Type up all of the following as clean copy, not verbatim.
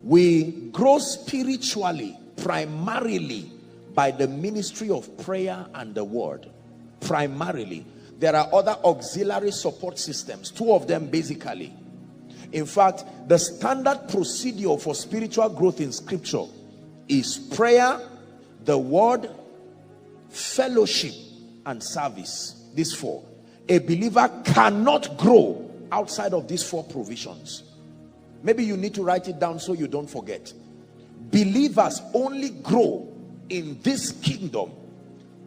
We grow spiritually primarily by the ministry of prayer and the word. Primarily. There are other auxiliary support systems, two of them basically. In fact, the standard procedure for spiritual growth in scripture is prayer, the word, fellowship, and service. These four. A believer cannot grow outside of these four provisions. Maybe you need to write it down so you don't forget. Believers only grow in this kingdom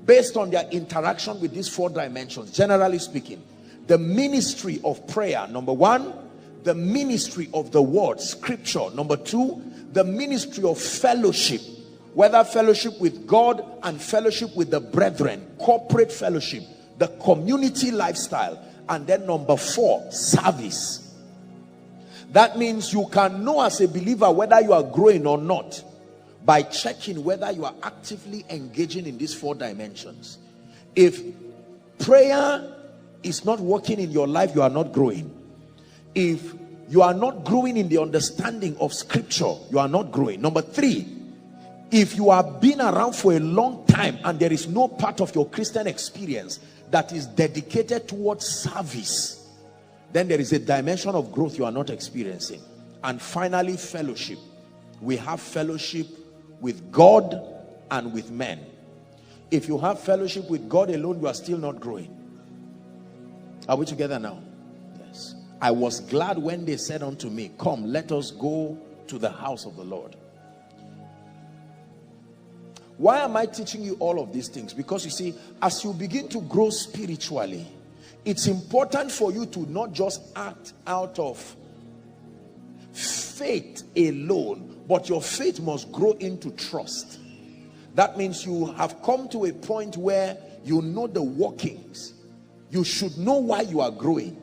based on their interaction with these four dimensions. Generally speaking, the ministry of prayer, number one. The ministry of the word, scripture, number two. The ministry of fellowship, whether fellowship with God and fellowship with the brethren, corporate fellowship, the community lifestyle. And then number four, service. That means you can know as a believer whether you are growing or not by checking whether you are actively engaging in these four dimensions. If prayer is not working in your life, you are not growing. If you are not growing in the understanding of scripture, you are not growing. Number three, if you have been around for a long time and there is no part of your Christian experience that is dedicated towards service, then there is a dimension of growth you are not experiencing. And finally, fellowship. We have fellowship with God and with men. If you have fellowship with God alone, you are still not growing. Are we together now? Yes. I was glad when they said unto me, come, let us go to the house of the Lord. Why am I teaching you all of these things? Because you see, as you begin to grow spiritually, it's important for you to not just act out of faith alone, but your faith must grow into trust. That means you have come to a point where you know the workings. You should know why you are growing.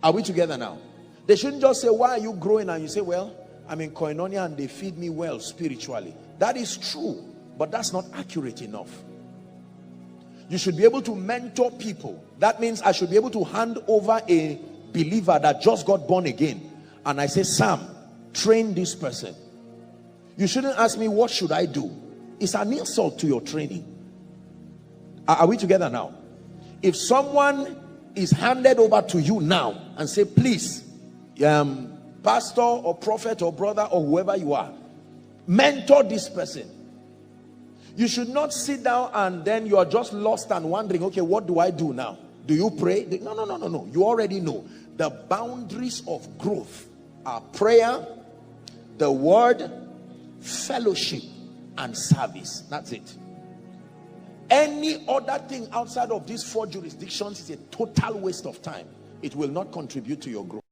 Are we together now? They shouldn't just say, why are you growing? And you say, well, I'm in Koinonia and they feed me well spiritually. That is true, but that's not accurate enough. You should be able to mentor people. That means I should be able to hand over a believer that just got born again. And I say, Sam, train this person. You shouldn't ask me, what should I do? It's an insult to your training. Are we together now? If someone is handed over to you now and say, please, pastor or prophet or brother or whoever you are, mentor this person. You should not sit down and then you are just lost and wondering, okay, what do I do now? Do you pray? No. You already know. The boundaries of growth are prayer, the word, fellowship, and service. That's it. Any other thing outside of these four jurisdictions is a total waste of time. It will not contribute to your growth.